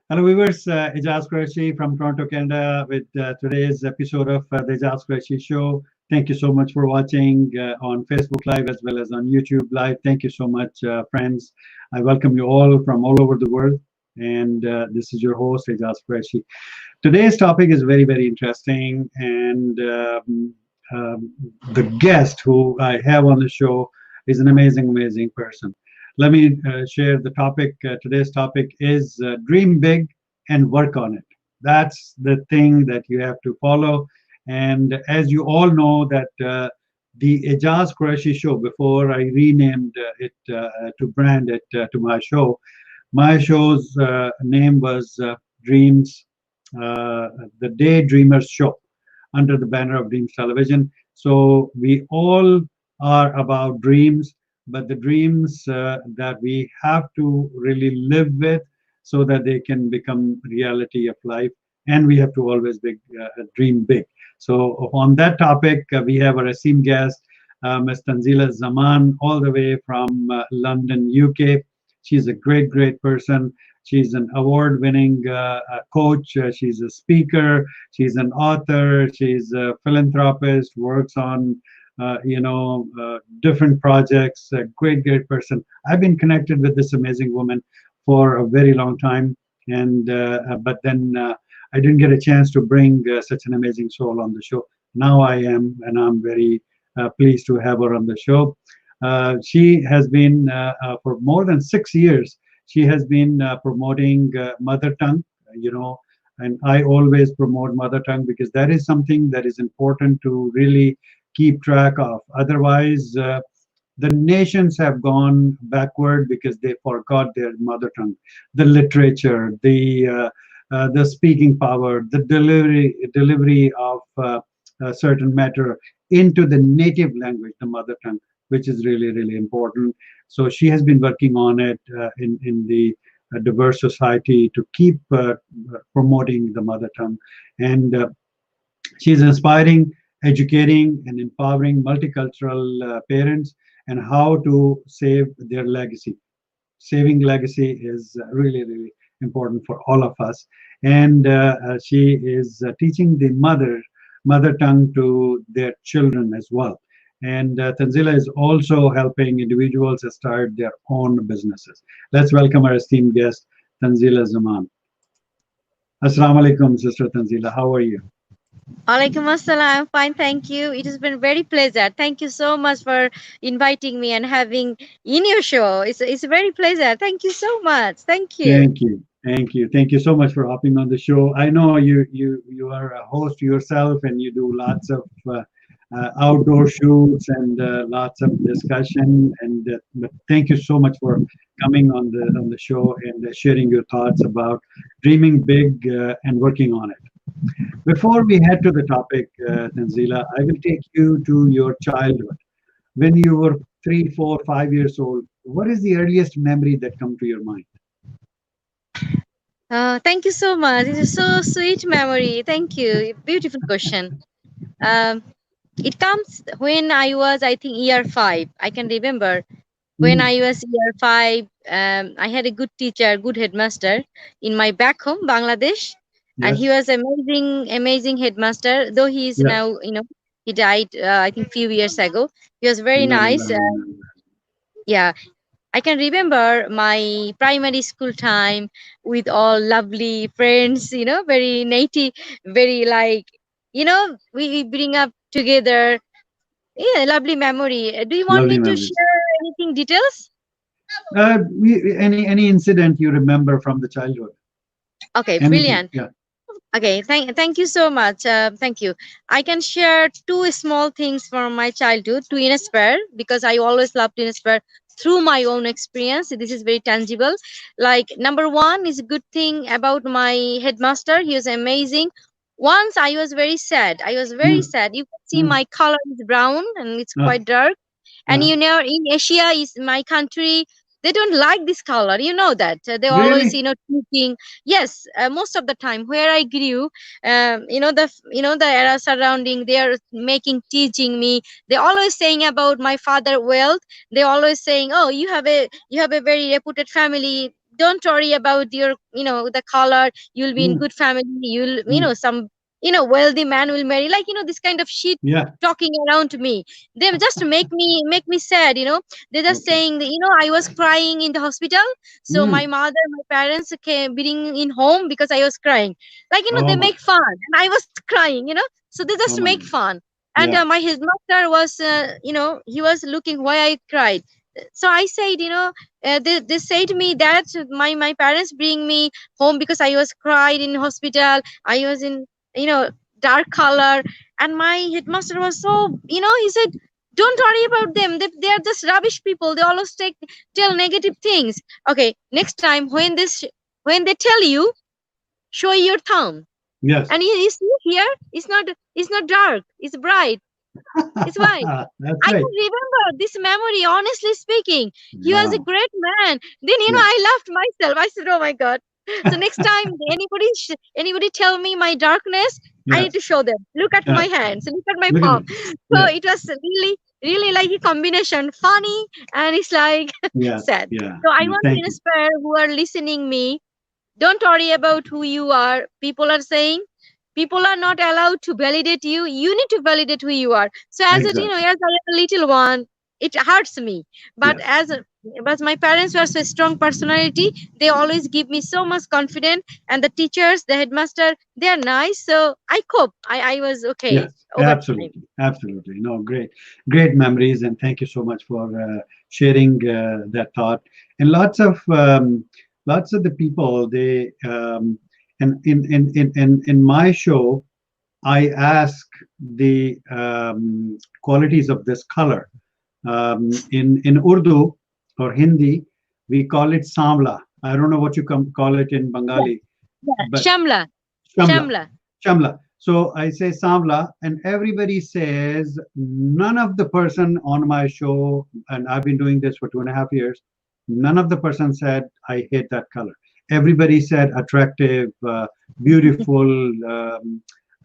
Hello, viewers. Aijaz Qureshi from Toronto, Canada, with today's episode of the Aijaz Qureshi Show. Thank you so much for watching on Facebook Live as well as on YouTube Live. Thank you so much, friends. I welcome you all from all over the world. And this is your host, Aijaz Qureshi. Today's topic is very, very interesting. And the guest who I have on the show is an amazing, amazing person. Let me share the topic. Today's topic is dream big and work on it. That's the thing that you have to follow. And as you all know, that the Aijaz Qureshi show, before I renamed it to brand it to my show's name was Dreams, the Daydreamers Show, under the banner of Dreams Television. So we all are about dreams, but the dreams that we have to really live with so that they can become reality of life. And we have to always dream big. So on that topic, we have our esteemed guest, Ms. Tanzila Zaman, all the way from London, UK. She's a great, great person. She's an award-winning coach. She's a speaker. She's an author. She's a philanthropist. Works on different projects. A great, great person. I've been connected with this amazing woman for a very long time, and but then I didn't get a chance to bring such an amazing soul on the show. Now I am, and I'm very pleased to have her on the show. She has been for more than 6 years. She has been promoting mother tongue, and I always promote mother tongue because that is something that is important to really keep track of. Otherwise, the nations have gone backward because they forgot their mother tongue, the literature, the speaking power, the delivery of a certain matter into the native language, the mother tongue, which is really, really important. So she has been working on it in the diverse society to keep promoting the mother tongue. And she's inspiring, educating, and empowering multicultural parents and how to save their legacy. Saving legacy is really, really important for all of us. And she is teaching the mother tongue to their children as well. And Tanzila is also helping individuals start their own businesses. Let's welcome our esteemed guest, Tanzila Zaman. Assalamu alaikum, Sister Tanzila. How are you? Alaikum assalam. I'm fine, thank you. It has been very pleasure. Thank you so much for inviting me and having in your show. It's a very pleasure. Thank you so much. Thank you. Thank you. Thank you. Thank you so much for hopping on the show. I know you are a host yourself and you do lots of outdoor shoots and lots of discussion. And but thank you so much for coming on the show and sharing your thoughts about dreaming big and working on it. Before we head to the topic, Tanzila, I will take you to your childhood. When you were 3, 4, 5 years old, what is the earliest memory that come to your mind? Thank you so much. It is so sweet memory. Thank you. Beautiful question. Um, it comes when I was, I think, year five. I can remember when Mm, I was year five. I had a good teacher, good headmaster in my back home, Bangladesh, and he yes. was amazing, amazing headmaster. Though he is Yes. now, he died. I think few years ago. He was very nice. Yeah, I can remember my primary school time with all lovely friends. Very native, very like, we bring up together. Yeah, lovely memory. Do you want Lovely me to memories. share anything details? Any incident you remember from the childhood? Okay, Anything? brilliant. Yeah. Okay, thank you so much. Thank you. I can share two small things from my childhood to inspire because I always love to inspire through my own experience. This is very tangible. Like number one is a good thing about my headmaster. He was amazing. Once I was very sad. I was very Mm, sad. You can see mm, my color is brown and it's uh, quite dark. And uh, in Asia is my country. They don't like this color. You know that. They always, really? teaching. Yes, most of the time where I grew, the era surrounding, they are making teaching me. They always saying about my father wealth. They always saying, oh, you have a very reputed family. don't worry about your, the color. You'll be in Mm, good family. You'll, mm. some, wealthy man will marry. Like, this kind of shit Yeah. talking around to me. They just make me sad. They're just Okay. saying that, I was crying in the hospital. So my Mm. mother, my parents came being in home because I was crying. Like, Oh they my. make fun, and I was crying. So they Oh just my make God. fun. And Yeah. my headmaster was, he was looking why I cried. So I said, they say to me that my parents bring me home because I was cried in hospital. I was in, dark color. And my headmaster was so, he said, don't worry about them. They are just rubbish people. They always tell negative things. Okay, next time when they tell you, show your thumb. Yes. And you see here, it's not dark, it's bright, it's white. That's I right. can remember this memory, honestly speaking. He was a Wow. great man. Then, Yeah. I laughed myself. I said, oh my God. So next time anybody tell me my darkness, I need Yes. to show them. Look at my Yeah. hands, look at my Look at palm. it. So Yes. it was really, really like a combination, funny, and it's like Yes. sad. Yeah. So I No, want to thank you. inspire who are listening me. Don't worry about who you are. People are saying, people are not allowed to validate you. You need to validate who you are. So as a, Exactly. as I am a little one, it hurts me. But Yes. but my parents were so strong personality. They always give me so much confidence. And the teachers, the headmaster, they are nice. So I cope. I was okay Yes. over time. Absolutely. Absolutely. No, great, great memories, and thank you so much for sharing that thought. And lots of the people and in my show, I ask the qualities of this color. In Urdu or Hindi, we call it samla. I don't know what you call it in Yeah, Bengali, yeah. but Shamla. Shamla. Shamla. Shamla. So I say Samla, and everybody says none of the person on my show, and I've been doing this for 2.5 years, none of the person said I hate that color. Everybody said attractive, beautiful,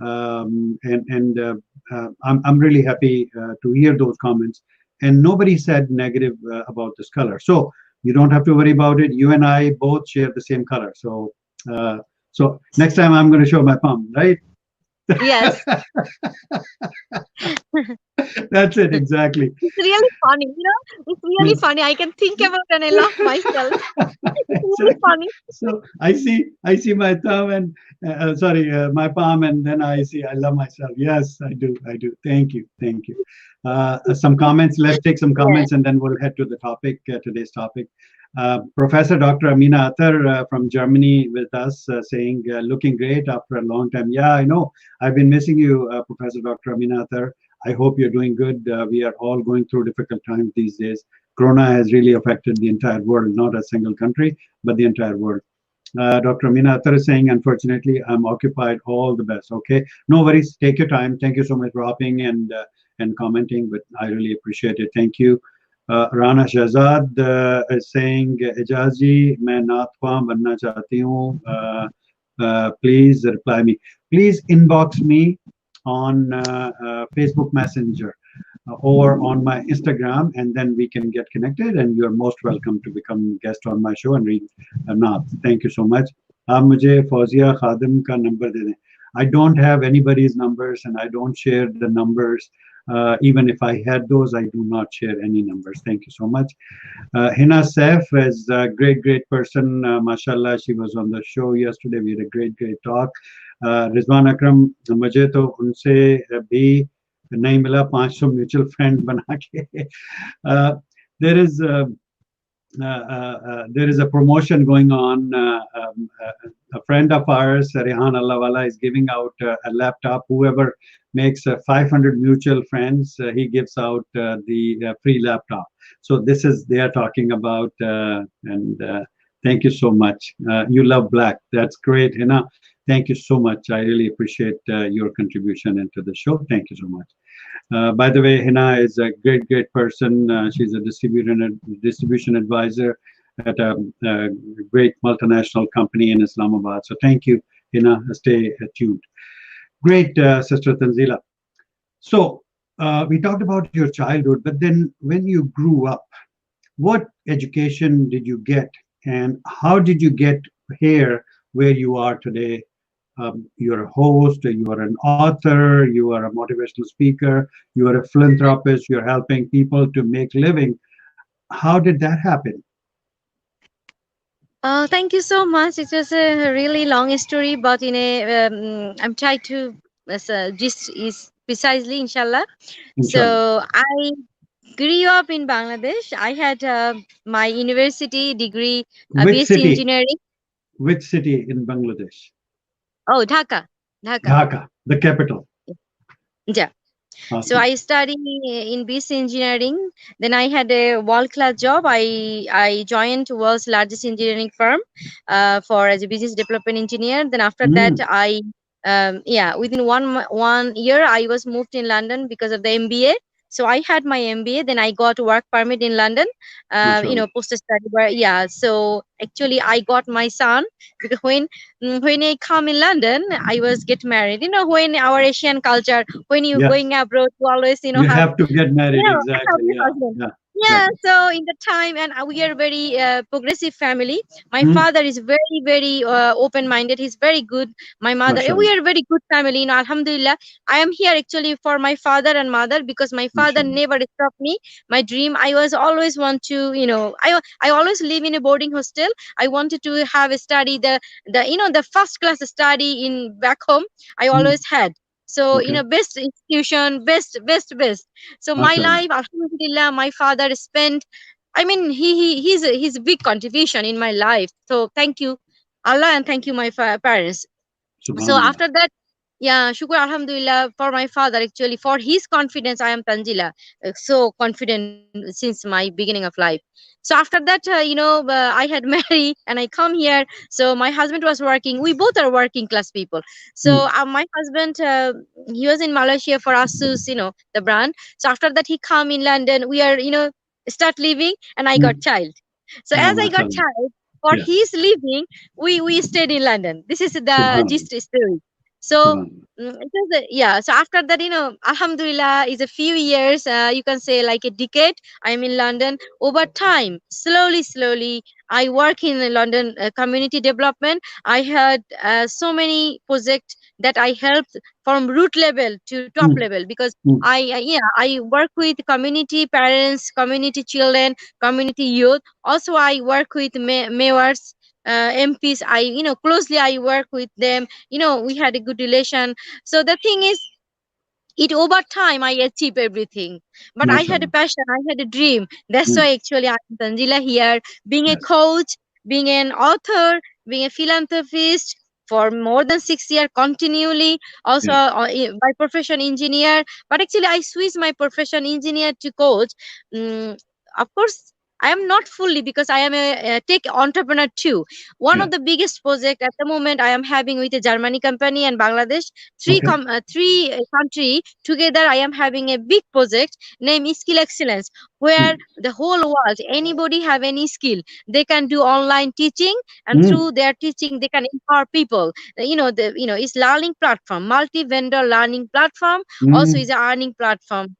and I'm really happy to hear those comments. And nobody said negative about this color. So you don't have to worry about it. You and I both share the same color. Uh, so next time I'm going to show my palm, right? Yes. That's it, exactly. It's really funny, it's really Yes. funny. I can think about it and I laugh myself. It's really Exactly. funny. So I see my thumb and sorry, my palm, and then I love myself. Yes, I do. Thank you. Some comments. Let's take some Yeah. comments, and then we'll head to the topic, today's topic. Professor Dr. Amina Attar from Germany with us, saying, looking great after a long time. Yeah, I know. I've been missing you, Professor Dr. Amina Attar. I hope you're doing good. We are all going through difficult times these days. Corona has really affected the entire world, not a single country, but the entire world. Dr. Amina Attar is saying, unfortunately, I'm occupied. All the best. Okay, no worries. Take your time. Thank you so much for hopping and commenting, but I really appreciate it. Thank you. Rana Shahzad is saying, Aijaz ji, मैं नाथ ख्वां बनना चाहती हूँ. Please reply me. Please inbox me on Facebook Messenger or on my Instagram, and then we can get connected. And you're most welcome to become guest on my show and read Nath. Thank you so much. आप मुझे फौजिया खादिम का number दे दें. I don't have anybody's numbers, and I don't share the numbers. Even if I had those, I do not share any numbers. Thank you so much. Hina Saif is a great person. Mashallah, she was on the show yesterday. We had a great talk. Rizwan Akram, मुझे तो उनसे भी नहीं मिला 500 mutual friend बना के. uh, there is there is a promotion going on. A friend of ours, Rehan Allahwala, is giving out a laptop. Whoever makes 500 mutual friends, he gives out the free laptop. So this is they are talking about, and thank you so much. You love black. That's great, Hina. Thank you so much. I really appreciate your contribution into the show. Thank you so much. By the way, Hina is a great person. She's a distribution advisor at a great multinational company in Islamabad. So thank you, Hina. Stay tuned. Great, Sister Tanzila. So we talked about your childhood, but then when you grew up, what education did you get? And how did you get here where you are today? You're a host, you are an author, you are a motivational speaker, you are a philanthropist, you're helping people to make living. How did that happen? Thank you so much. It was a really long story, but in a I'm trying to gist is precisely, inshallah. Inshallah. So I grew up in Bangladesh. I had my university degree, Which BSc city? engineering. Which city in Bangladesh? Oh, Dhaka, Dhaka. Dhaka, the capital. Yeah. So Awesome. I studied in BSc engineering. Then I had a world class job. I joined world's largest engineering firm for as a business development engineer. Then after that, Mm, yeah, within 1 year I was moved in London because of the MBA. So I had my MBA. Then I got work permit in London. mashallah. Post study. Yeah. So actually I got my son because when I come in London, I was get married. When our Asian culture, when you Yes. going abroad, you always You have have to get married. have Exactly. your Yeah. husband. Yeah. Yeah, Exactly. so in the time, and we are very progressive family. My Mm, father is very, very open minded. He's very good. My mother, we mashallah. are very good family. Alhamdulillah. I am here actually for my father and mother because my father Mashallah. never stopped me. My dream, I was always want to, I always live in a boarding hostel. I wanted to have a study the first class study in back home. I Mm, always had. So okay. best institution, best. So my Mashallah. life, alhamdulillah, my father spent. I mean, he's a big contribution in my life. So thank you, Allah, and thank you, my parents. So Subhanallah. after that, yeah, shukr alhamdulillah for my father, actually for his confidence. I am Tanzila, so confident since my beginning of life. So after that, I had married and I come here. So my husband was working, we both are working class people. So Mm, my husband, he was in Malaysia for Asus, the brand. So after that he come in London, we are start living, and I got mm. child. So Ah, as I got mashallah. child, for Yes. his living, we stayed in London. This is the Subhanallah. gist story. So Subhanallah. yeah. So after that, Alhamdulillah, is a few years. You can say like a decade. I'm in London. Over time, slowly, I work in the London community development. I had so many projects that I helped from root level to top Mm, level because mm, I work with community parents, community children, community youth. Also, I work with mayors, MPs. Closely I work with them. We had a good relation. So the thing is, it over time I achieve everything. But I had a mashallah. passion, I had a dream. That's Mm, why actually I'm Tanzila here, being a yes. coach, being an author, being a philanthropist for more than 6 years continually. Also, Yes. by profession engineer. But actually I switched my profession engineer to coach. Of course, I am not fully because I am a tech entrepreneur too. One Yeah. of the biggest project at the moment I am having with a Germany company and Bangladesh, Okay. three country together. I am having a big project named skill excellence, where Mm, the whole world, anybody have any skill, they can do online teaching, and mm, through their teaching they can empower people. It's learning platform, multi vendor learning platform. Also is mm. a earning platform,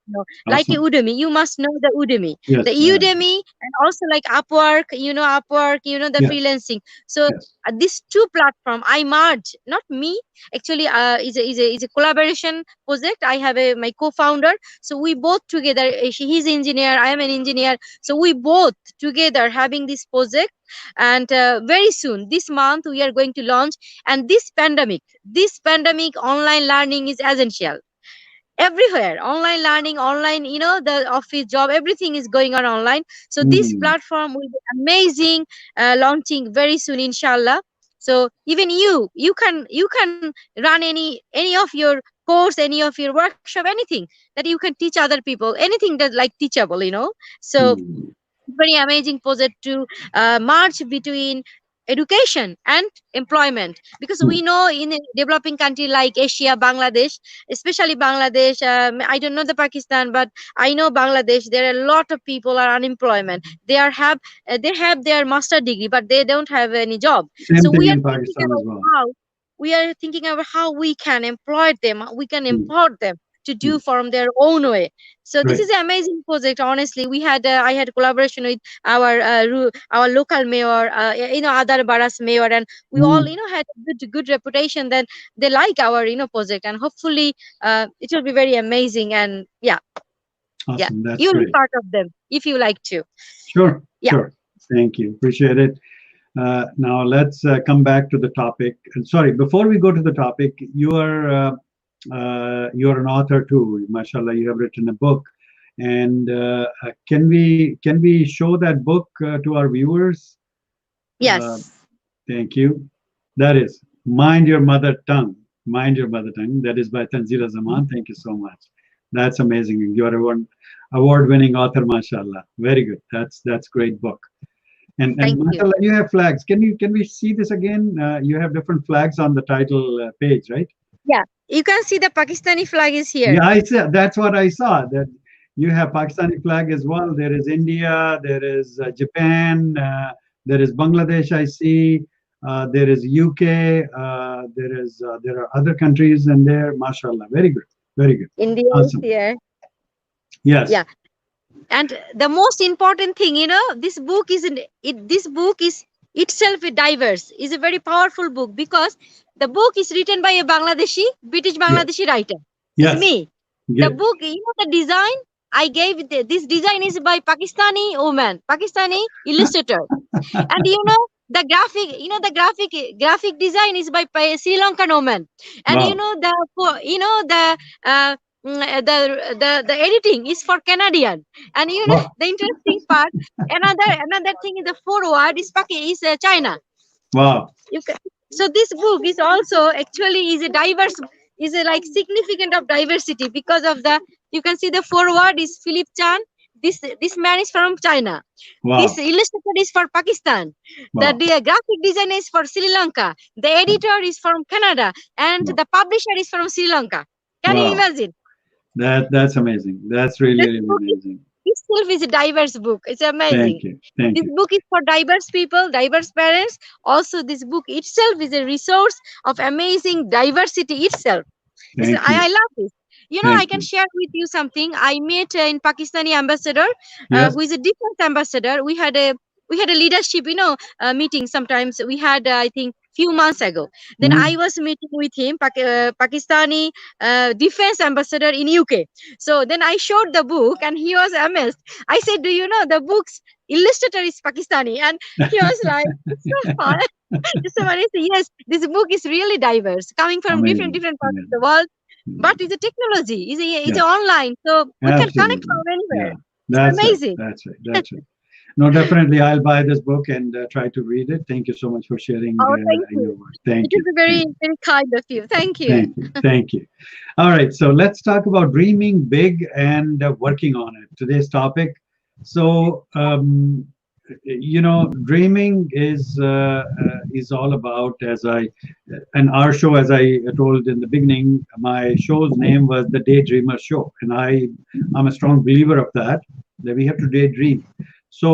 like a Awesome. Udemy. You must know the Udemy, Yes. the Yeah. Udemy, and also like Upwork, the Yes. freelancing. So Yes. these two platform I merge, not me. Actually, is a collaboration project. I have my co-founder. So we both together. He's engineer, I am an engineer. So we both together having this project, and very soon this month we are going to launch. And this pandemic online learning is essential everywhere. Online learning, online, the office job, everything is going on online. So this Mm, platform will be amazing, launching very soon, inshallah. So even you can run any of your course, any of your workshop, anything that you can teach other people, anything that like teachable. So mm, very amazing project to merge between education and employment, because mm. we know in a developing country like Asia, Bangladesh, especially Bangladesh, I don't know the Pakistan, but I know Bangladesh, there are a lot of people are unemployment. They have their master degree, but they don't have any job. Same So thing we are in thinking Pakistan as about well. how we can employ them, we can Mm, empower them. to do from their own way. So this Right. is an amazing project. Honestly, we had I had collaboration with our local mayor, other Baras mayor, and we all Mm, had a good reputation. Then they like our project, and hopefully it will be very amazing. And yeah, awesome. That's you'll be great. part of them if you like to. Sure. Yeah. Sure. Thank you. Appreciate it. Now let's come back to the topic. And sorry, before we go to the topic, you're an author too. Mashallah, you have written a book. And can we show that book to our viewers? Uh, Yes. Thank you. That is Mind Your Mother Tongue. Mind Your Mother Tongue. That is by Tanzila Zaman. Thank you so much. That's amazing. You're a one award-winning author, mashallah. Very good. That's great book. And Thank you. mashallah, you have flags. Can we see this again? You have different flags on the title page, right? Yeah, you can see the Pakistani flag is here. Yeah, I said that's what I saw. That you have Pakistani flag as well. There is India. There is Japan. There is Bangladesh. I see. There is UK. There are other countries in there. Mashallah, very good, very good, India is awesome. here. Yes, Yeah. And the most important thing, this book this book is itself diverse, is a very powerful book, because the book is written by a British yes, Bangladeshi writer. It's yes. me. The Good. book, the design I gave, this design is by Pakistani woman, Pakistani illustrator. And the graphic design is by Sri Lankan woman. And Wow, uh, the editing is for Canadian. And wow, the interesting part, another thing is the forward is China. wow, You can, so this book is also actually is a diverse, is a like significant of diversity, because of the, you can see the forward is Philip Chan. This man is from China. This wow, illustrator is for Pakistan. The, wow, the graphic designer is for Sri Lanka. The editor is from Canada, and wow, the publisher is from Sri Lanka. Can you wow. imagine? That's amazing. That's really This really book amazing. itself is a diverse book. It's amazing. Thank you, thank This you, book is for diverse people, diverse parents. Also, this book itself is a resource of amazing diversity itself. thank you, I love this. I thank can you. share with you something. I met in Pakistani ambassador, Yes. who is a defense ambassador. We had a leadership, meeting. Sometimes we had, I think, few months ago. Then I Mhm. was meeting with him, Pakistani defense ambassador in UK. So then I showed the book, and he was amazed. I said, "Do you know the book's illustrator is Pakistani?" And he was like, "It's so fun." So when I say, yes, this book is really diverse, coming from different Amazing, different parts of the amazing. world. Mm. But it's a technology, it's a Yes, online, so we can connect absolutely. from Yeah, anywhere. It's that's right. amazing. That's right. That's right. No, definitely, I'll buy this book and try to read it. Thank you so much for sharing Oh, thank your you. words. It Thank is you. a very Thank you. very kind of you. Thank you. Thank you. Thank you. All right. So let's talk about dreaming big and working on it. Today's topic. So, dreaming is all about, and our show, as I told in the beginning, my show's name was the Daydreamer Show, and I'm a strong believer of that we have to daydream. So,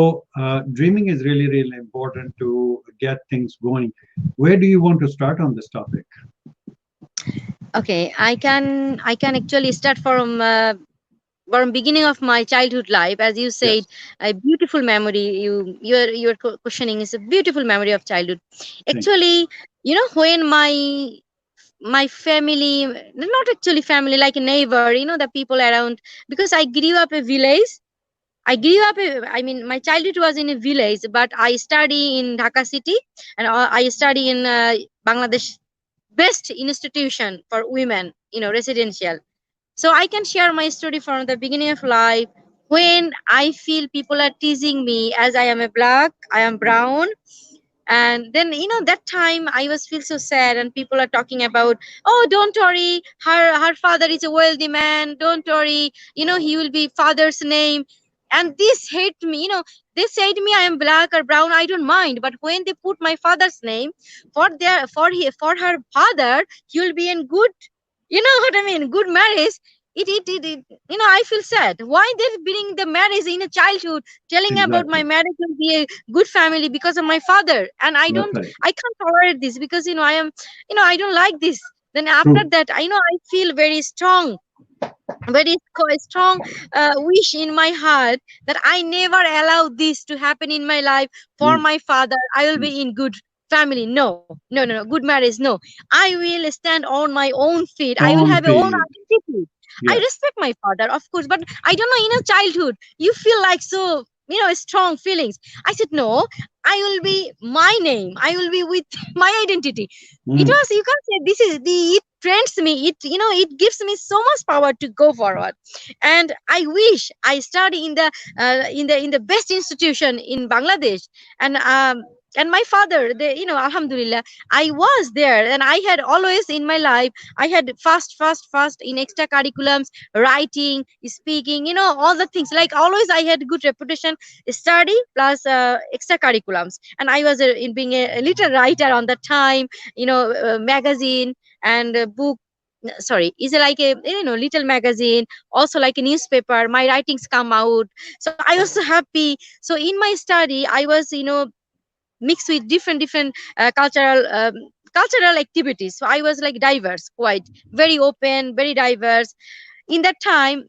dreaming is really, really important to get things going. Where do you want to start on this topic? Okay, I can actually start from beginning of my childhood life. As you said, Yes. a beautiful memory. Your questioning is a beautiful memory of childhood. Thank you. Actually, when my family, not actually family, like a neighbor, the people around, because I grew up a village. I mean, my childhood was in a village, but I study in Dhaka city, and I study in Bangladesh best institution for women, residential. So I can share my story from the beginning of life. When I feel people are teasing me as I am a black, I am brown, and then that time I was feel so sad, and people are talking about, oh, don't worry, her father is a wealthy man, don't worry, he will be father's name. And this hate me, they say to me I am black or brown, I don't mind, but when they put my father's name for her father, he will be in good, what I mean, good marriage. I feel sad. Why they bring the marriage in a childhood, telling about my Exactly. marriage will be a good family because of my father? And That's right. I can't tolerate this, because I don't like this. Then after True. that, I feel very strong. very strong wish in my heart that I never allow this to happen in my life. For Mm, my father, I will mm. be in good family. No, no, no, no. Good marriage. No. I will stand on my own feet. I will have a Own own feet. identity. I Yes. respect my father, of course, but I don't know. In a childhood, you feel like so, strong feelings. I said no. I will be my name. I will be with my identity. It Mm, was, you can't say this is the, it trains me, it gives me so much power to go forward. And I wish I study in the in the best institution in Bangladesh. And my father, alhamdulillah, I was there, and I had always in my life, I had fast in extracurriculums, writing, speaking, all the things, like always I had good reputation, study plus extracurriculums. And I was in being a little writer on the time, magazine and book, sorry, is like a little magazine, also like a newspaper, my writings come out. So I was so happy. So in my study I was mixed with different cultural activities. So I was like diverse, quite very open, very diverse. In that time,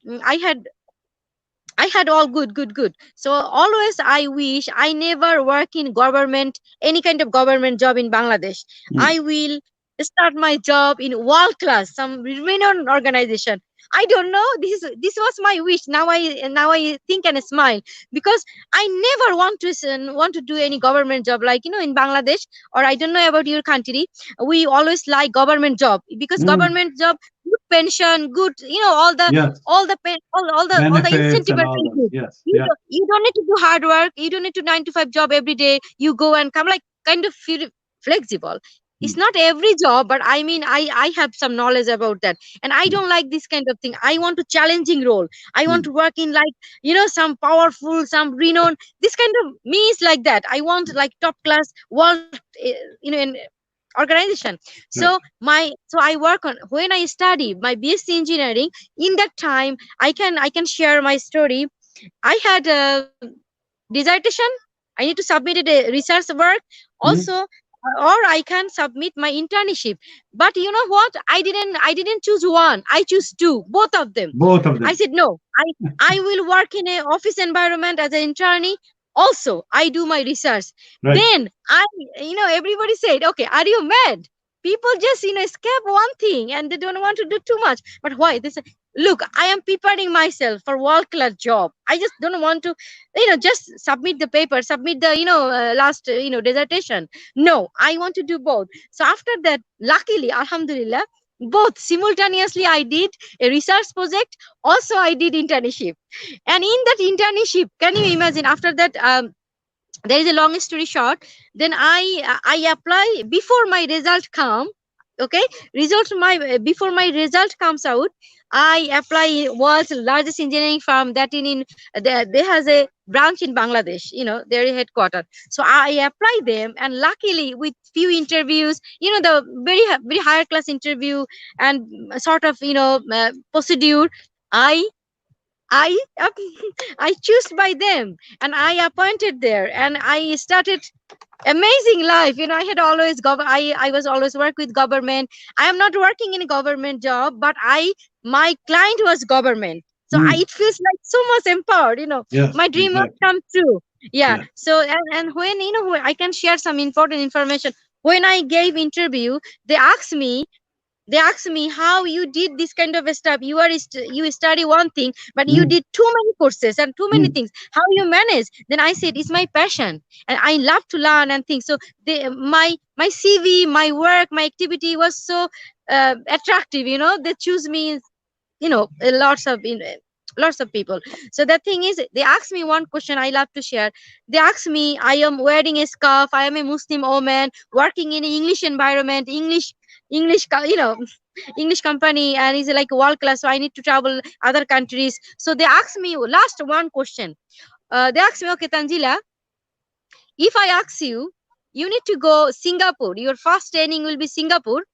I had all good. So always I wish I never work in government, any kind of government job in Bangladesh. mm, I will start my job in world class, some renowned organization. I don't know. This was my wish. Now I think and smile, because I never want to do any government job, like in Bangladesh, or I don't know about your country. We always like government job, because mm. government job, good pension, good, Yes. all the Benefits incentive and are all very those. good. Yes. You Yeah. you don't need to do hard work. You don't need to 9 to 5 job every day. You go and come, like kind of feel flexible. It's Mm, not every job, but I mean, I have some knowledge about that, and I mm, don't like this kind of thing. I want to challenging role. I want mm. to work in, like, some powerful, some renowned. This kind of me is like that. I want like top class world, in organization. So Right. I work on, when I study my BSc engineering. In that time, I can share my story. I had a dissertation. I need to submit it a research work also, Mm. or I can submit my internship. But you know what? I didn't choose one. I choose two, both of them. Both of I them. said no. I will work in a office environment as an internee. Also, I do my research. Right. Then everybody said, "Okay, are you mad?" People just escape one thing and they don't want to do too much. But why? They say, "Look, I am preparing myself for world class job. I just don't want to, just submit the paper, submit the last dissertation. No, I want to do both." So after that, luckily, alhamdulillah, both simultaneously I did a research project. Also, I did internship. And in that internship, can you imagine, after that, there is a long story short. Then I apply before my result come. Okay, result my before my result comes out, I apply in world's largest engineering firm, that in there has a branch in Bangladesh, their headquarters. So I apply them, and luckily with few interviews, the very higher class interview, and sort of procedure, i I I choose by them, and I appointed there, and I started amazing life. I had always I was always work with government. I am not working in a government job, but my client was government. So Mm. it feels like so much empowered. Yes. My dream was Exactly. come true. Yeah. Yeah. So and when I can share some important information. When I gave interview, they asked me they asked me how you did this kind of stuff. You study one thing, but you Mm. did too many courses and too many Mm. things. How you manage? Then I said it's my passion, and I love to learn and things. So my CV, my work, my activity was so attractive. They choose me. Lots of people. So the thing is, they asked me one question I love to share. They asked me, I am wearing a scarf, I am a Muslim woman working in an English environment, English company, and it's like world class, so I need to travel other countries. So they asked me last one question. They asked me, okay, Tanzila, if I ask you, you need to go Singapore, your first training will be Singapore,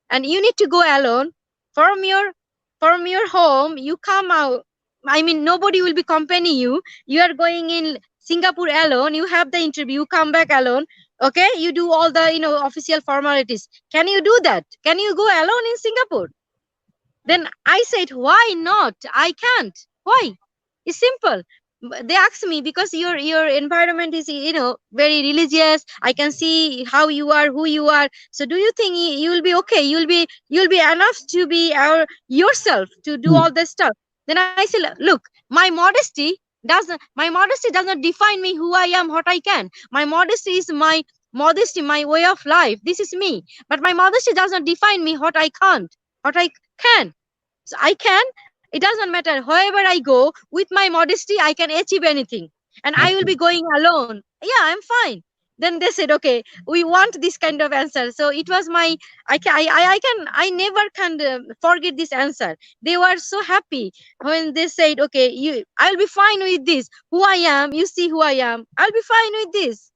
and you need to go alone from your home. You come out, I mean, nobody will be accompanying you. You are going in Singapore alone. You have the interview, come back alone. Okay, you do all the official formalities. Can you do that? Can you go alone in Singapore? Then I said, why not? I can't. Why? It's simple. They asked me, because your environment is, very religious. I can see how you are, who you are. So do you think you will be okay? You'll be enough to be yourself to do Hmm. all this stuff. Then I said, look, my modesty does not define me who I am, what I can. My modesty is my way of life. This is me. But my modesty does not define me what I can't, what I can. So I can, it doesn't matter. Wherever I go, with my modesty, I can achieve anything. And I will be Absolutely. going alone. Yeah, I'm fine. Then they said, okay, we want this kind of answer. So it was I never can forget this answer. They were so happy when they said, okay, I'll be fine with this. Who I am, you see who I am. I'll be fine with this.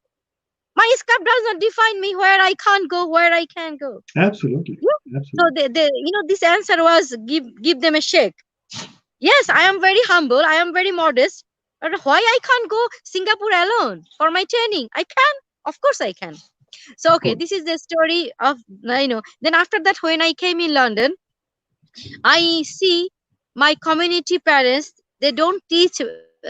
My scarf does not define me where I can't go, where I can go. Absolutely. Yeah. So Absolutely. this answer was give them a shake. Yes, I am very humble. I am very modest. But why I can't go Singapore alone for my training? I can. Of course I can. So Of okay, course. this is the story of. Then after that, when I came in London, I see my community parents. They don't teach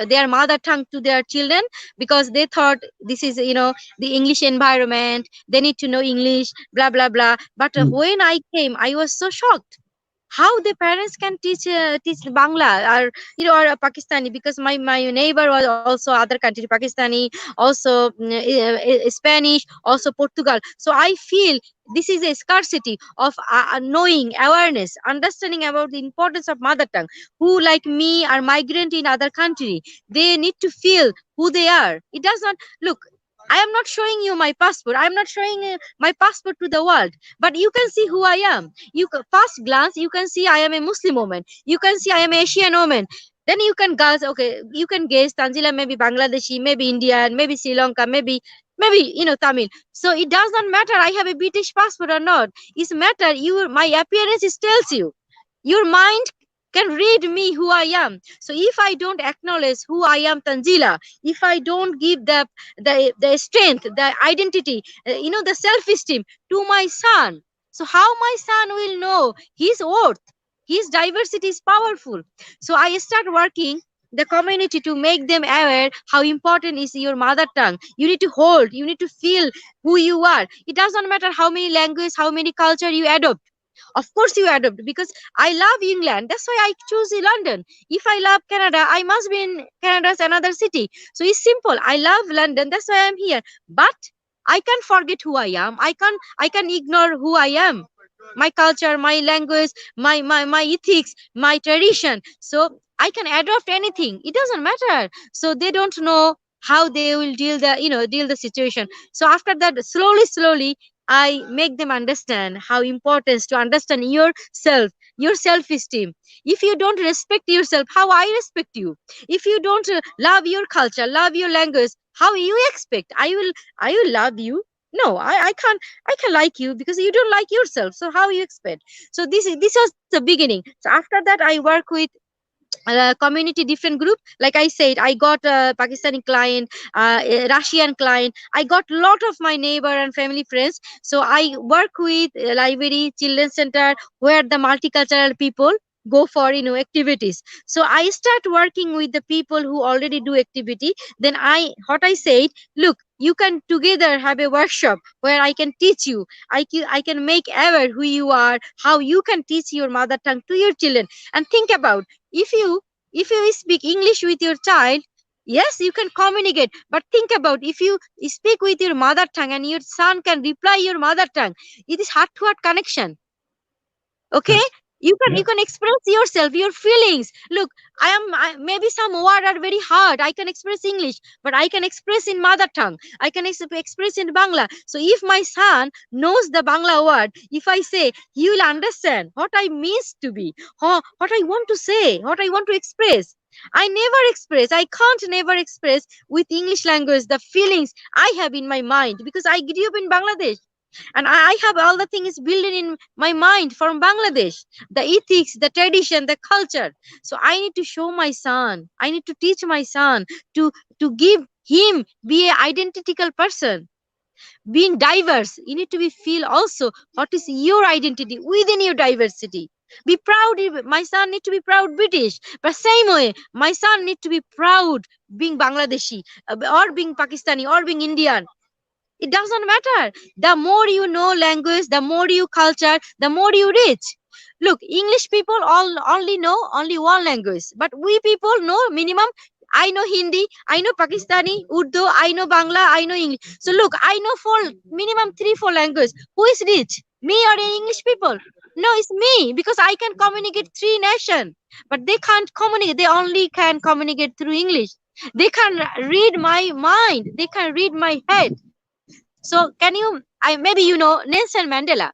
their mother tongue to their children, because they thought this is the English environment. They need to know English, blah blah blah. But Hmm. when I came, I was so shocked how the parents can teach Bangla, or or Pakistani, because my neighbor was also other country, Pakistani, also Spanish, also Portugal. So I feel this is a scarcity of knowing, awareness, understanding about the importance of mother tongue. Who like me are migrant in other country, they need to feel who they are. It does not look, I am not showing you my passport, I am not showing my passport to the world, but you can see who I am. First glance you can see I am a Muslim woman, you can see I am Asian woman. Then you can guess, okay, you can guess Tanzila maybe Bangladeshi, maybe Indian, maybe Sri Lanka, maybe Tamil. So it does not matter I have a British passport or not. It's matter you, my appearance is tells you. Your mind can read me who I am. So if I don't acknowledge who I am, Tanzila, if I don't give the strength, the identity, the self-esteem to my son, so how my son will know his worth? His diversity is powerful. So I start working the community to make them aware how important is your mother tongue. You need to hold, you need to feel who you are. It does not matter how many language, how many culture you adopt. Of course you adopt, because I love England, that's why I choose London. If I love Canada, I must be in Canada's another city. So it's simple, I love London, that's why I'm here. But I can't forget who I am. I can ignore who I am, my culture, my language, my ethics, my tradition. So I can adopt anything, it doesn't matter. So they don't know how they will deal the situation. So after that, slowly I make them understand how important is to understand yourself, your self-esteem. If you don't respect yourself, how I respect you? If you don't love your culture, love your language, how you expect I will love you? No, I can't. I can like you because you don't like yourself. So how you expect? So this was the beginning. So after that, I work with community different group. Like I said, I got a Pakistani client, a Russian client. I got lot of my neighbor and family friends. So I work with library, children center, where the multicultural people go for activities. So I start working with the people who already do activity. Then I said, look, you can together have a workshop where I can teach you. I can make aware who you are, how you can teach your mother tongue to your children. And think about, if you speak English with your child, yes, you can communicate. But think about, if you speak with your mother tongue and your son can reply your mother tongue, it is heart to heart connection. Okay, That's you yeah. can express yourself, your feelings. Look, maybe some word are very hard, I can express English, but I can express in mother tongue, I can express in Bangla. So if my son knows the Bangla word, if I say, he will understand what I means to be, what I want to say, what I want to express. I never express, I can't never express with English language the feelings I have in my mind, because I grew up in Bangladesh, and I have all the things built in my mind from Bangladesh, the ethics, the tradition, the culture. So I need to show my son, I need to teach my son to give him be a identical person. Being diverse, you need to be feel also what is your identity within your diversity. Be proud. My son need to be proud British, but same way my son need to be proud being Bangladeshi, or being Pakistani, or being Indian. It doesn't matter. The more you know language, the more you culture, the more you reach. Look, English people all only know only one language, but we people know minimum. I know Hindi, I know Pakistani, Urdu, I know Bangla, I know English. So look, I know four, minimum three, four languages. Who is rich? Me or the English people? No, it's me, because I can communicate three nations, but they can't communicate. They only can communicate through English. They can read my mind. They can read my head. So can you, maybe you know Nelson Mandela.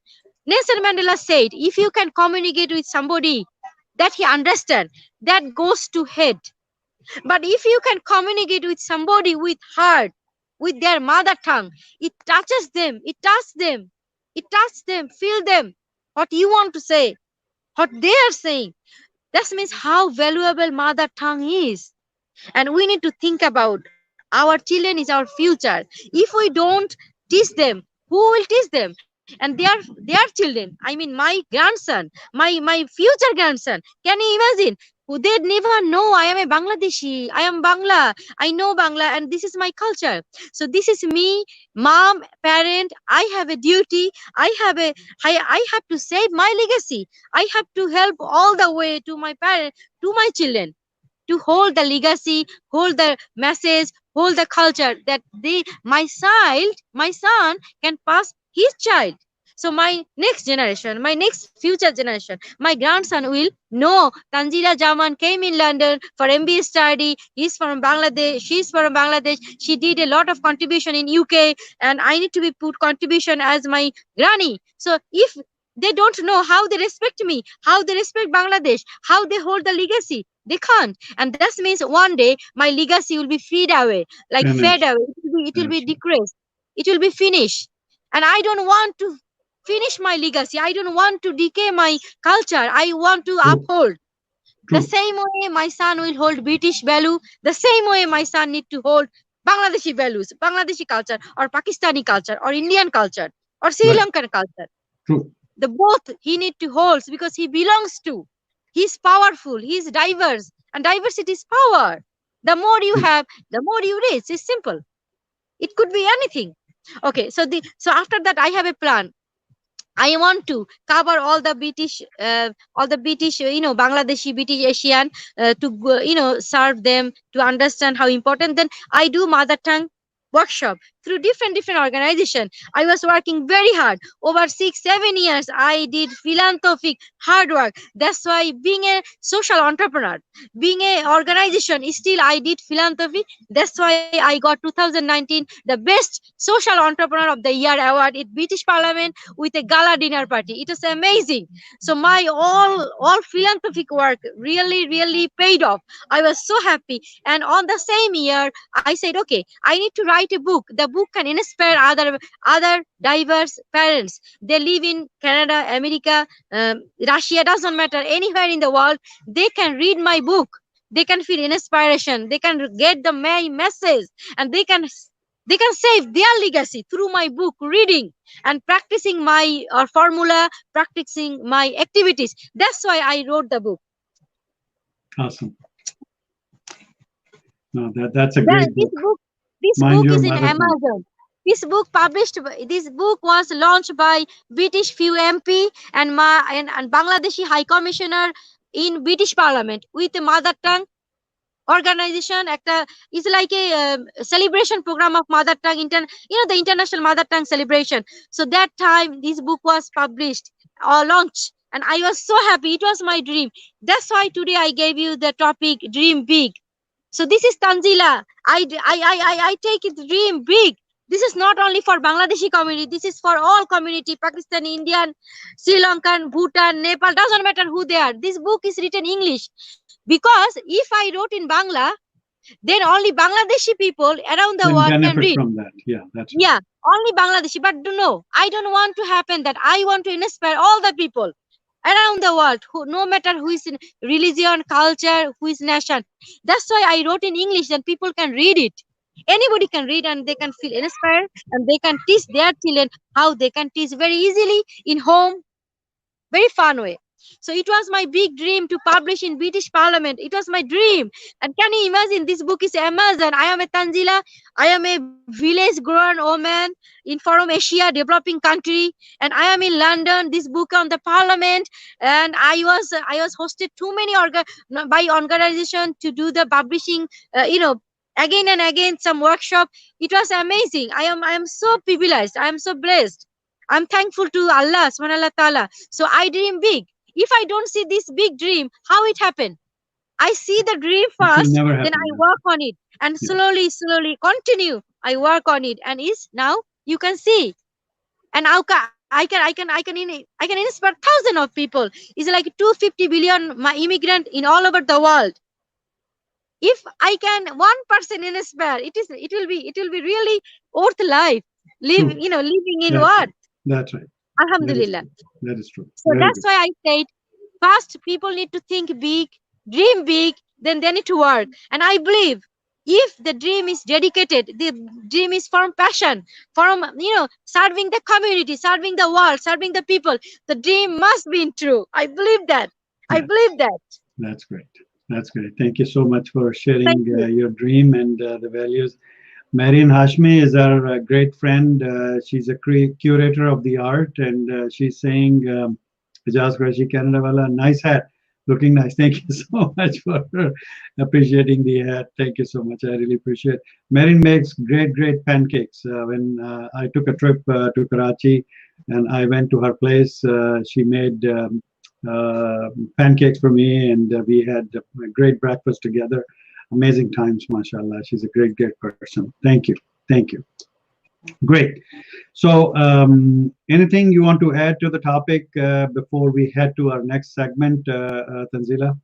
Nelson Mandela said, if you can communicate with somebody that he understands, that goes to head. But if you can communicate with somebody with heart, with their mother tongue, it touches them, it touches them, it touches them, feel them, what you want to say, what they are saying. That means how valuable mother tongue is. And we need to think about our children is our future. If we don't teach them, who will teach them? And their children, I mean my grandson, my future grandson, can you imagine? Who they never know I am a Bangladeshi, I am Bangla, I know Bangla, and this is my culture. So this is me, mom, parent. I have a duty. I have to save my legacy. I have to help all the way to my parent, to my children, to hold the legacy, hold the message, hold the culture, that my son can pass his child. So my next generation, my next future generation, my grandson will know Tanzila Zaman came in London for MBA study. He's from Bangladesh. She's from Bangladesh. She did a lot of contribution in UK, and I need to be put contribution as my granny. So if they don't know how they respect me, how they respect Bangladesh, how they hold the legacy, they can't. And that means one day my legacy will be fade away, like fade Finish. away. It will be That's decreased. It will be finished. And I don't want to finish my legacy. I don't want to decay my culture. I want to true. uphold. The True. same way my son will hold British value, the same way my son need to hold Bangladeshi values, Bangladeshi culture, or Pakistani culture, or Indian culture, or Sri Right. Lankan culture. True. The both he need to hold, because he belongs to. He's powerful, he's diverse, and diversity is power. The more you True. have, the more you reach. It's simple. It could be anything. Okay, so after that I have a plan. I want to cover all the British, Bangladeshi, British Asian, serve them, to understand how important. Then I do mother tongue workshop through different organization. I was working very hard over 6 7 years. I did philanthropic hard work. That's why being a social entrepreneur, being a organization, still I did philanthropy. That's why I got 2019 the best social entrepreneur of the year award in British Parliament with a gala dinner party. It was amazing. So my all philanthropic work really paid off. I was so happy. And on the same year, I said, okay, I need to write a book. The book can inspire other diverse parents. They live in Canada, America, Russia, doesn't matter, anywhere in the world. They can read my book. They can feel inspiration. They can get the my message, and they can save their legacy through my book reading and practicing my formula, practicing my activities. That's why I wrote the book. Awesome. No, that's a That great this book. book this Mind book your is in mother tongue. Amazon. This book was launched by British few MP and Bangladeshi High Commissioner in British Parliament with a mother tongue organization. It's like a celebration program of mother tongue, the international mother tongue celebration. So that time this book was published or launched, and I was so happy. It was my dream. That's why today I gave you the topic dream big. So this is Tanzila. I take it dream big. This is not only for Bangladeshi community. This is for all community: Pakistani, Indian, Sri Lankan, Bhutan, Nepal. Doesn't matter who they are. This book is written English, because if I wrote in Bangla, then only Bangladeshi people around the Can world can benefit read. from that. Yeah, that's right. Yeah, only Bangladeshi. But no, I don't want to happen that. I want to inspire all the people around the world, who, no matter who is in religion, culture, who is nation. That's why I wrote in English, then people can read it. Anybody can read, and they can feel inspired, and they can teach their children how they can teach very easily in home, very fun way. So it was my big dream to publish in British Parliament. It was my dream. And can you imagine, this book is Amazon. I am a Tanzila. I am a village grown woman in from Asia, developing country, and I am in London. This book on the Parliament, and I was hosted too many by organization to do the publishing. Again and again some workshop. It was amazing. I am so privileged. I am so blessed. I'm thankful to Allah subhanahu wa ta'ala. So I dream big. If I don't see this big dream, how it happened? I see the dream It will first, never then happen. I work on it, and Yeah. slowly continue. I work on it, and is now you can see, and now I can inspire thousands of people. It's like 250 billion immigrant in all over the world. If I can one person inspire, it will be really worth life. True. Living in That's what? right. That's right. That is Alhamdulillah. true. That is true. So Very that's good. why I said first people need to think big, dream big, then they need to work. And I believe if the dream is dedicated, the dream is from passion, from serving the community, serving the world, serving the people, the dream must be true. I believe that. I Yeah. believe that. That's great. That's great. Thank you so much for sharing Thank you. your dream and the values. Marian Hashmi is our great friend. She's a curator of the art, and she's saying, Aijaz Qureshi, Canada wala, nice hat. Looking nice. Thank you so much for appreciating the hat. Thank you so much. I really appreciate it. Marian makes great pancakes. When I took a trip to Karachi and I went to her place, she made pancakes for me, and we had a great breakfast together. Amazing times, mashallah. She's a great person. Thank you. Thank you. Great. So, anything you want to add to the topic before we head to our next segment, Tanzila?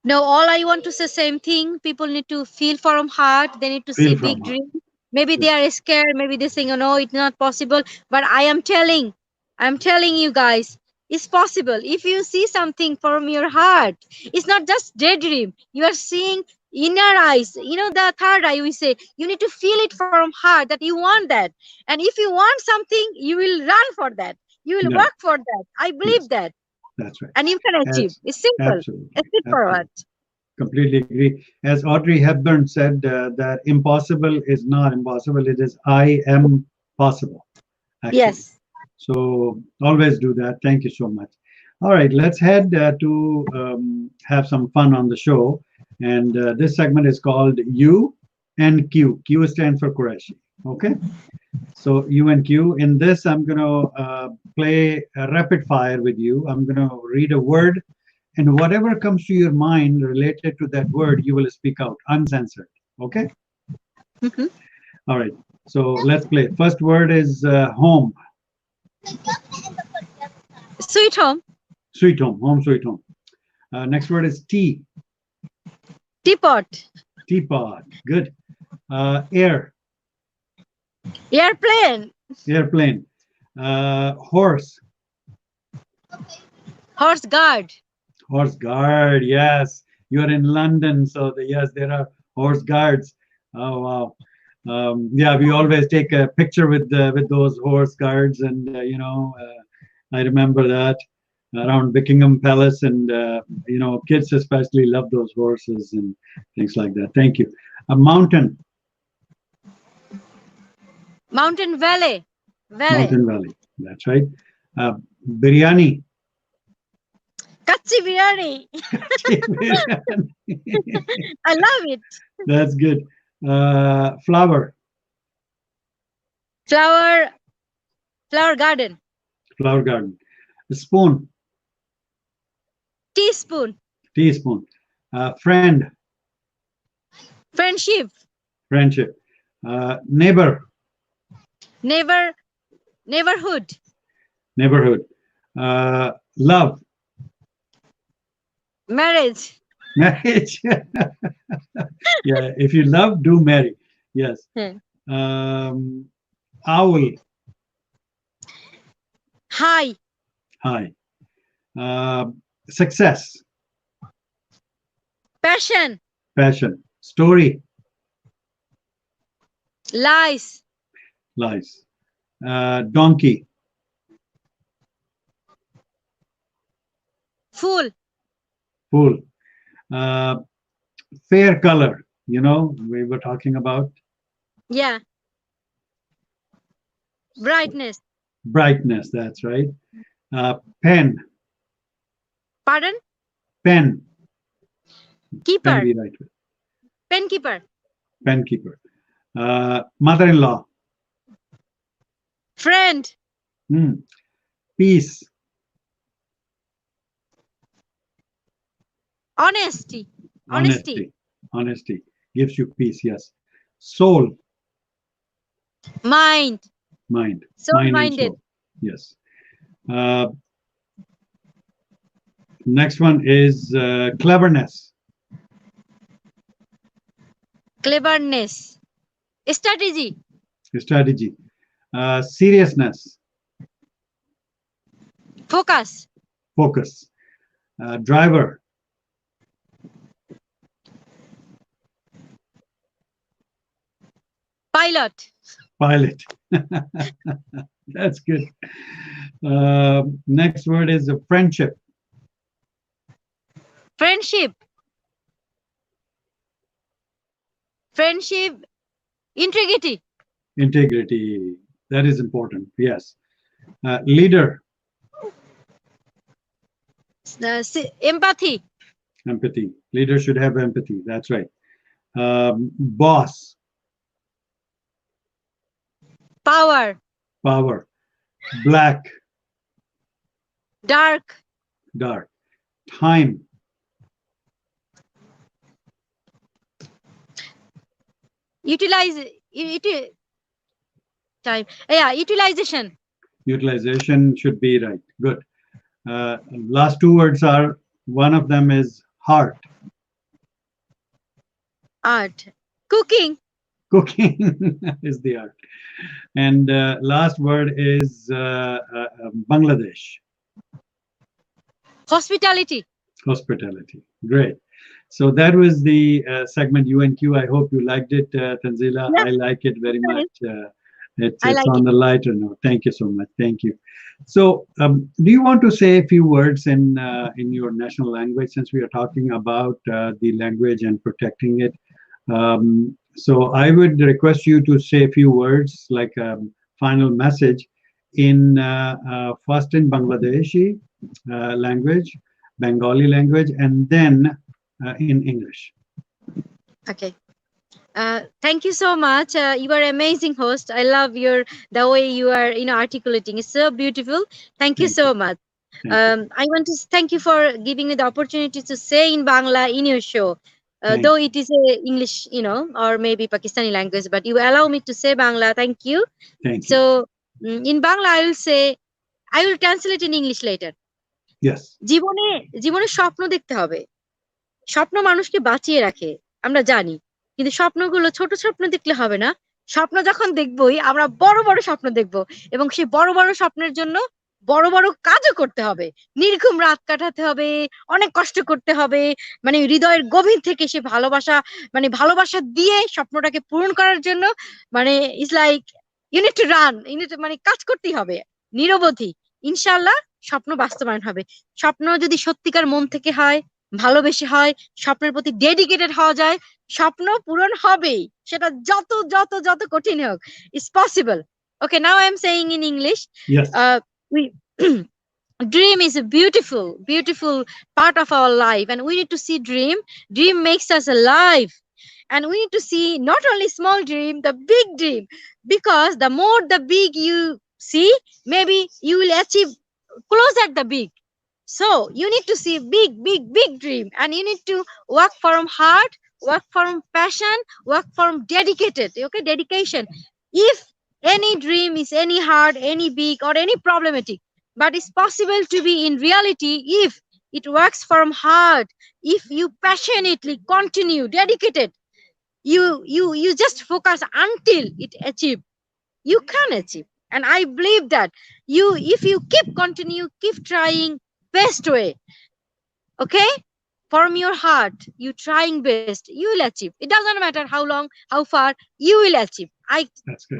No, all I want to say same thing. People need to feel from heart. They need to see Feel from big her. dream. Maybe Yeah. they are scared. Maybe they saying, "Oh no, it's not possible." But I'm telling you guys, it's possible. If you see something from your heart, it's not just daydream. You are seeing inner eyes. The third eye. We say you need to feel it from heart that you want that. And if you want something, you will run for that. You will Yeah. work for that. I believe Yes. that, That's right. and you can achieve. As It's simple. absolutely, It's straightforward. absolutely, completely agree. As Audrey Hepburn said, that impossible is not impossible. It is I am possible, actually. Yes. So always do that. Thank you so much. All right, let's head to have some fun on the show. And this segment is called U and Q. Q stands for Qureshi. Okay. So U and Q. In this, I'm going to play a rapid fire with you. I'm going to read a word, and whatever comes to your mind related to that word, you will speak out uncensored. Okay. Mhm. All right. So let's play. First word is home. Sweet home. Sweet home. Home sweet home. Next word is tea. Teapot. Teapot. Good. Air. Airplane. Airplane. Horse. Horse guard. Horse guard. Yes. You are in London, so yes, there are horse guards. Oh wow. Yeah, we always take a picture with those horse guards, and I remember that around Buckingham Palace, and kids especially love those horses and things like that. Thank you. A mountain. Mountain valley. Valley. Mountain Valley. That's right. Biryani. Kachi biryani. I love it. That's good. Flower. Flower. Flower garden. Flower garden. Spoon. Teaspoon. Teaspoon. Friend. Friendship. Friendship. Neighbor. Never. Neighborhood. Neighborhood. Love. Marriage. Marriage. Yeah, if you love, do marry. Yes. Hmm. Owl. Hi. Hi. Success. Passion. Passion. Story. Lies. Lies. Donkey. Full. Full. Uh, Fair color. You know, we were talking about Yeah. Brightness. brightness. That's right. Pen. Pardon? Pen. Pen Keeper. we write with. Pen keeper. Pen keeper. Mother-in-law. Friend. Peace. Honesty. Honesty. Honesty gives you peace. Yes. Soul. Mind. Mind. Soul Mind and minded. soul. Yes. Uh, Next one is cleverness. Cleverness. Strategy. Strategy. Seriousness. Focus. Focus. Driver. Pilot. Pilot. That's good. Next word is friendship. Friendship. Friendship. Integrity. Integrity. That is important. Yes. Leader. Empathy. Empathy. Leader should have empathy. That's right. Boss. Power. Power. Black. Dark. Dark. Time. Utilize. Time. Yeah. Utilization. Utilization should be right. Good. Last two words are, one of them is heart. Art. Cooking. Cooking is the art. And last word is Bangladesh. Hospitality. Hospitality. Great. So that was the segment UNQ. I hope you liked it, Tanzila. Yeah. I like it very much. It's like on the lighter note. Thank you so much. Thank you. So, do you want to say a few words in your national language, since we are talking about the language and protecting it? So I would request you to say a few words, like a final message, in first in Bangladeshi language, Bengali language, and then in English. Okay. Thank you so much. You are amazing host. I love the way you are, articulating. It's so beautiful. Thank you so much. I want to thank you for giving me the opportunity to say in Bangla in your show. Though it is a English, or maybe Pakistani language, but you allow me to say Bangla. Thank you. So in Bangla, I will translate in English later. Yes. জীবনে স্বপ্ন দেখতে হবে। স্বপ্ন মানুষকে বাঁচিয়ে রাখে, আমরা জানি। কিন্তু স্বপ্নগুলো ছোট স্বপ্ন দেখলে হবে না। স্বপ্ন যখন দেখবই, আমরা বড় বড় স্বপ্ন দেখব, এবং সেই বড় বড় স্বপ্নের জন্য বড় বড় কাজও করতে হবে। নির্ঘুম রাত কাটাতে হবে, অনেক কষ্ট করতে হবে, মানে হৃদয়ের গভীর থেকে সে ভালোবাসা দিয়ে স্বপ্নটাকে পূরণ করার জন্য, মানে it's like you need to run, মানে কাজ করতেই হবে নিরবধি। ইনশাআল্লাহ স্বপ্ন বাস্তবায়ন হবে। স্বপ্ন যদি সত্যিকার মন থেকে হয়, ভালোবেসে হয়, স্বপ্নের প্রতি ডেডিকেটেড হওয়া যায়, স্বপ্ন পূরণ হবেই, সেটা যত যত যত কঠিন হোক। It's possible. Okay, now I am saying in English. Yes. We dream is a beautiful part of our life, and we need to see dream makes us alive, and we need to see not only small dream, the big dream, because the more the big you see, maybe you will achieve close at the big. So you need to see big dream, and you need to work from heart, work from passion, work from dedicated. Okay, dedication. If any dream is any hard, any big, or any problematic, but it's possible to be in reality if it works from heart, if you passionately continue, dedicated, you just focus until it achieve, you can achieve. And I believe that if you keep trying best way, okay, from your heart, you trying best, you will achieve. It doesn't matter how long, how far, you will achieve.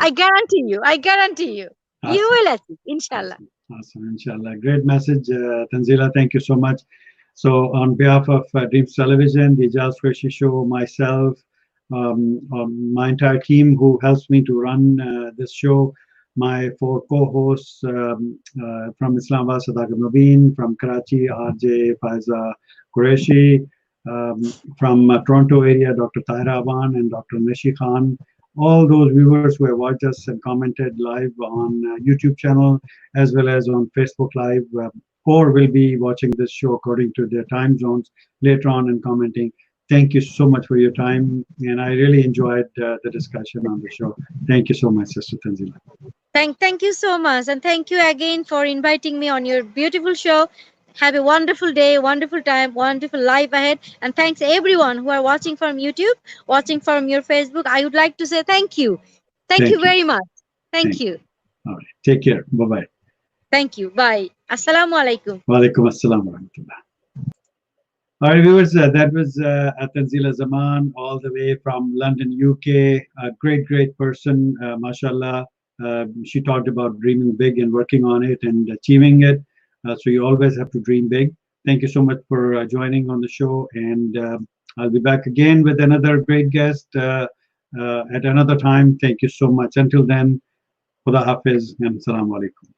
I guarantee you, awesome. You will achieve, inshallah. Awesome, inshallah. Great message, Tanzila. Thank you so much. So on behalf of Dreams Television, the Aijaz Qureshi Show, myself, my entire team who helps me to run this show, my four co-hosts from Islamabad, Sadaqah Naveen, from Karachi, RJ Faiza Qureshi, from Toronto area, Dr. Tahira Aban and Dr. Nishi Khan, all those viewers who have watched us and commented live on YouTube channel as well as on Facebook Live, or will be watching this show according to their time zones later on and commenting. Thank you so much for your time, and I really enjoyed the discussion on the show. Thank you so much, Sister Tanzila. Thank you so much, and thank you again for inviting me on your beautiful show. Have a wonderful day, wonderful time, wonderful life ahead, and thanks everyone who are watching from YouTube, watching from your Facebook. I would like to say thank you Thank you. very much. Thank Thank you. you, All right. Take care. Bye-bye. thank you. Bye. Assalamu alaikum. Wa alaikum assalam wa rahmatullah. All right, viewers, that was Tanzila Zaman, all the way from London, UK. A great person, mashallah. She talked about dreaming big and working on it and achieving it. So you always have to dream big. Thank you so much for joining on the show. And I'll be back again with another great guest at another time. Thank you so much. Until then, Khuda Hafiz and Assalamu alaikum.